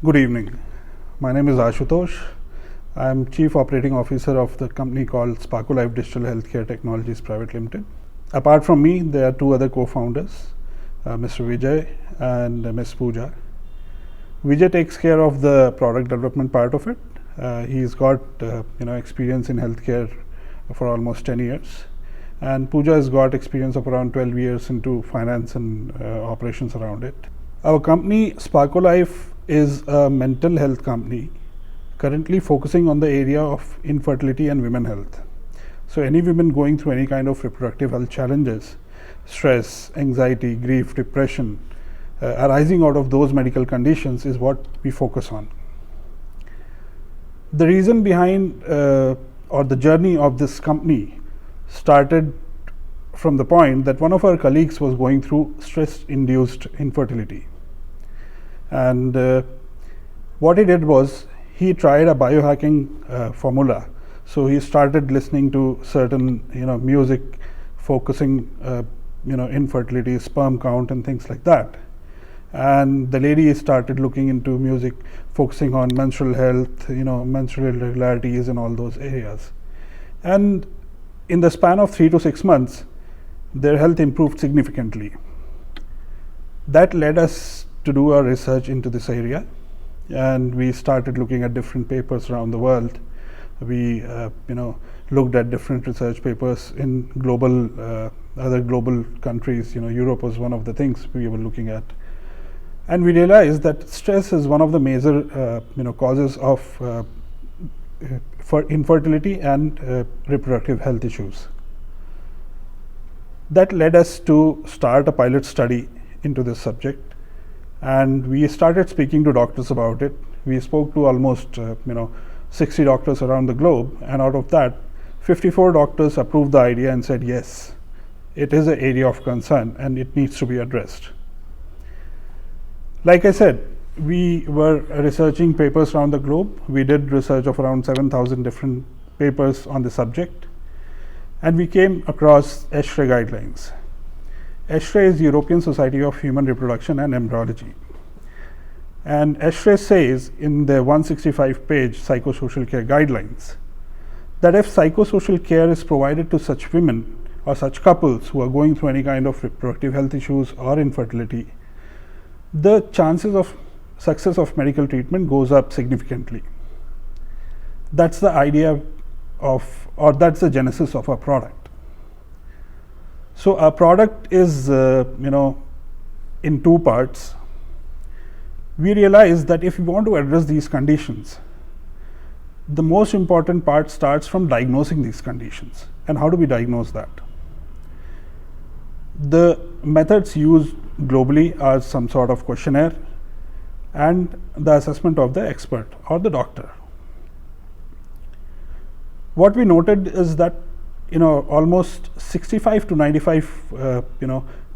Good evening. My name is Ashutosh. I am Chief Operating Officer of the company called Sparko Life Digital Healthcare Technologies Private Limited. Apart from me, there are two other co-founders, Mr. Vijay and Ms. Pooja. Vijay takes care of the product development part of it. He's got experience in healthcare for almost 10 years. And Pooja has got experience of around 12 years into finance and operations around it. Our company, Sparko Life, is a mental health company currently focusing on the area of infertility and women health. So any women going through any kind of reproductive health challenges, stress, anxiety, grief, depression, arising out of those medical conditions is what we focus on. The reason behind or the journey of this company started from the point that one of our colleagues was going through stress-induced infertility. And what he did was he tried a biohacking formula. So he started listening to certain music focusing infertility, sperm count and things like that. And the lady started looking into music focusing on menstrual health, menstrual irregularities and all those areas. And in the span of 3 to 6 months, their health improved significantly. That led us to do our research into this area, and we started looking at different papers around the world. We looked at different research papers in global other global countries. Europe was one of the things we were looking at, and we realized that stress is one of the major causes of for infertility and reproductive health issues. That led us to start a pilot study into this subject, and we started speaking to doctors about it. We spoke to almost 60 doctors around the globe, and out of that 54 doctors approved the idea and said yes, it is an area of concern and it needs to be addressed. Like I said, we were researching papers around the globe. We did research of around 7,000 different papers on the subject, and we came across ESHRE guidelines. ESHRE is European Society of Human Reproduction and Embryology. And ESHRE says in their 165-page psychosocial care guidelines that if psychosocial care is provided to such women or such couples who are going through any kind of reproductive health issues or infertility, the chances of success of medical treatment goes up significantly. That's the idea of, or that's the genesis of our product. So our product is, in two parts. We realize that if we want to address these conditions, the most important part starts from diagnosing these conditions. And how do we diagnose that? The methods used globally are some sort of questionnaire and the assessment of the expert or the doctor. What we noted is that almost 65 to 95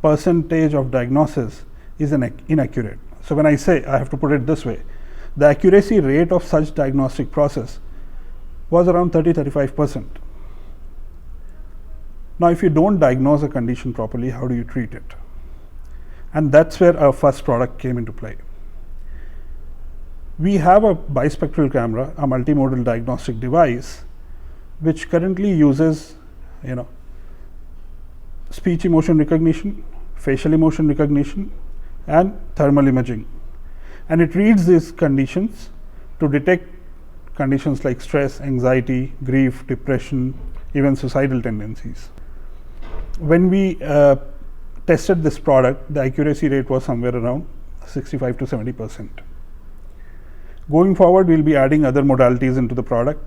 percentage of diagnosis is inaccurate. So when I say, I have to put it this way, the accuracy rate of such diagnostic process was around 30-35%. Now if you don't diagnose a condition properly, how do you treat it? And that's where our first product came into play. We have a bispectral camera, a multimodal diagnostic device, which currently uses speech emotion recognition, facial emotion recognition, and thermal imaging. And it reads these conditions to detect conditions like stress, anxiety, grief, depression, even suicidal tendencies. When we tested this product, the accuracy rate was somewhere around 65 to 70%. Going forward, we'll be adding other modalities into the product,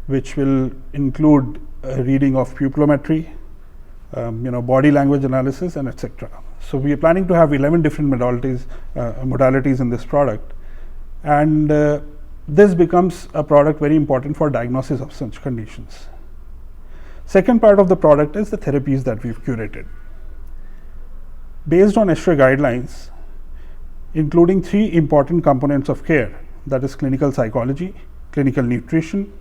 which will include reading of pupillometry, body language analysis, and etc. So we are planning to have 11 different modalities in this product, and this becomes a product very important for diagnosis of such conditions. Second part of the product is the therapies that we've curated. Based on ESHRE guidelines, including 3 important components of care, that is clinical psychology, clinical nutrition,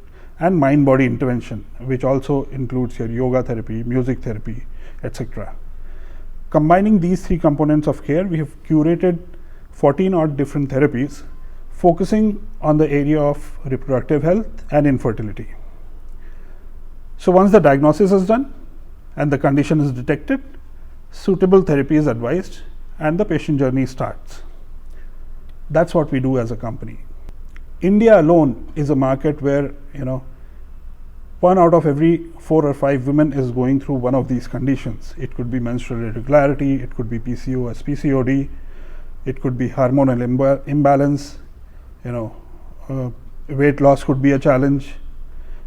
and mind-body intervention, which also includes your yoga therapy, music therapy, etc. Combining these 3 components of care, we have curated 14 odd different therapies focusing on the area of reproductive health and infertility. So once the diagnosis is done and the condition is detected, suitable therapy is advised and the patient journey starts. That's what we do as a company. India alone is a market where 1 out of every 4 or 5 women is going through one of these conditions. It could be menstrual irregularity, it could be PCOS, PCOD, it could be hormonal imbalance, weight loss could be a challenge,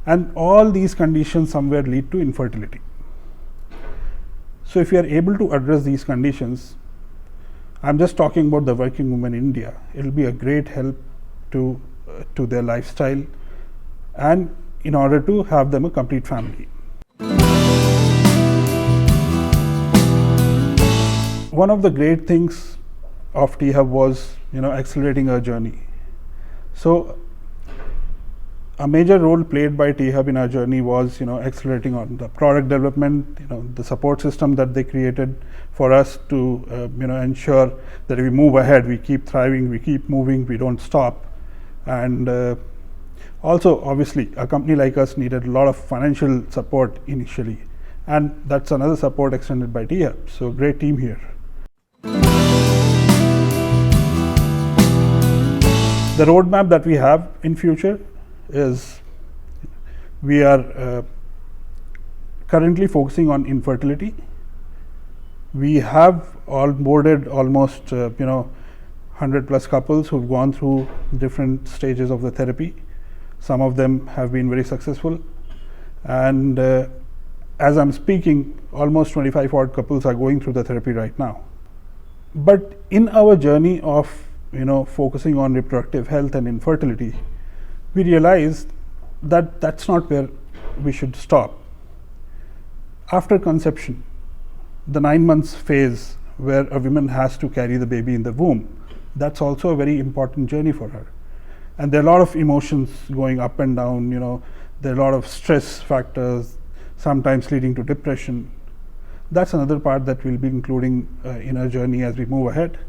and all these conditions somewhere lead to infertility. So if you are able to address these conditions, I'm just talking about the working women in India, it will be a great help to their lifestyle and in order to have them a complete family. One of the great things of T-Hub was accelerating our journey. So a major role played by T-Hub in our journey was accelerating on the product development, the support system that they created for us to ensure that we move ahead, we keep thriving, we keep moving, we don't stop. And also, obviously, a company like us needed a lot of financial support initially, and that's another support extended by T-Hub. So great team here. The roadmap that we have in future is we are currently focusing on infertility. We have onboarded almost 100 plus couples who've gone through different stages of the therapy. Some of them have been very successful, and as I'm speaking, almost 25 odd couples are going through the therapy right now. But in our journey of focusing on reproductive health and infertility, we realized that that's not where we should stop. After conception, the 9 months phase where a woman has to carry the baby in the womb, that's also a very important journey for her. And there are a lot of emotions going up and down, there are a lot of stress factors, sometimes leading to depression. That's another part that we'll be including in our journey as we move ahead.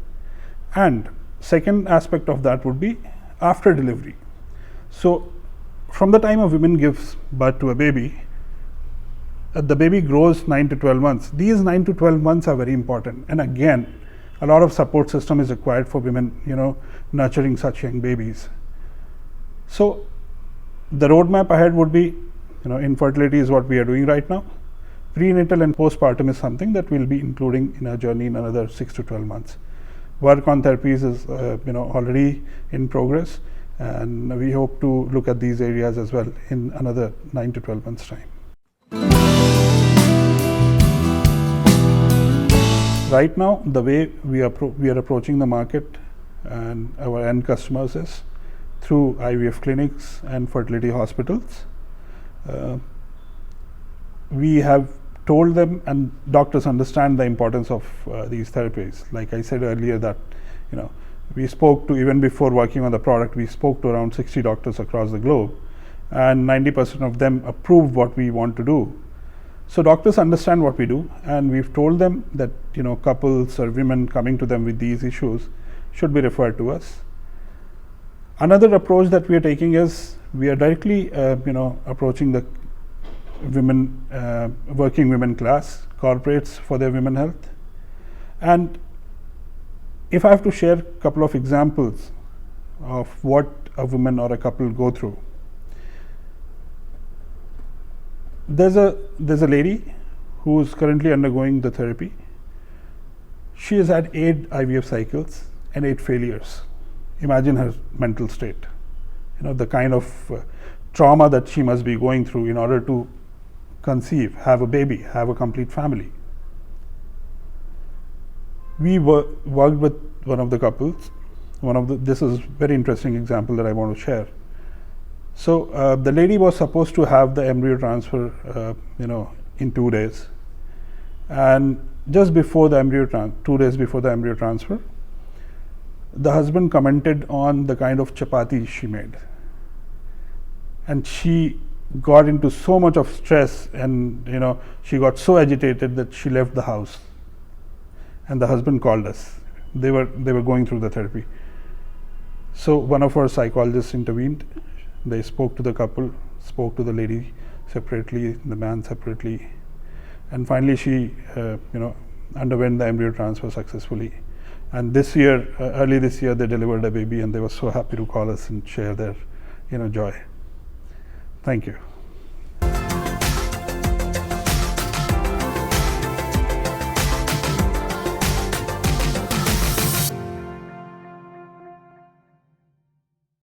And second aspect of that would be after delivery. So from the time a woman gives birth to a baby, the baby grows 9 to 12 months. These 9 to 12 months are very important. And again, a lot of support system is required for women, nurturing such young babies. So the roadmap ahead would be, infertility is what we are doing right now. Prenatal and postpartum is something that we'll be including in our journey in another 6 to 12 months. Work on therapies is, already in progress, and we hope to look at these areas as well in another 9 to 12 months' time. Right now, the way we are approaching the market and our end customers is through IVF clinics and fertility hospitals. We have told them, and doctors understand the importance of these therapies. Like I said earlier, that we spoke to, even before working on the product, we spoke to around 60 doctors across the globe, and 90% of them approved what we want to do. So doctors understand what we do, and we've told them that couples or women coming to them with these issues should be referred to us. Another approach that we are taking is we are directly approaching the women, working women class, corporates for their women health. And if I have to share a couple of examples of what a woman or a couple go through, there's a lady who is currently undergoing the therapy. She has had 8 IVF cycles and 8 failures. Imagine her mental state, the kind of trauma that she must be going through in order to conceive, have a baby, have a complete family. We worked with one of the couples. This is a very interesting example that I want to share. So the lady was supposed to have the embryo transfer, in 2 days, and just before the embryo 2 days before the embryo transfer, the husband commented on the kind of chapati she made, and she got into so much of stress, and she got so agitated that she left the house, and the husband called us. They were going through the therapy. So one of our psychologists intervened. They spoke to the couple, spoke to the lady separately, the man separately, and finally she underwent the embryo transfer successfully. And this year, early this year, they delivered a baby, and they were so happy to call us and share their joy. Thank you.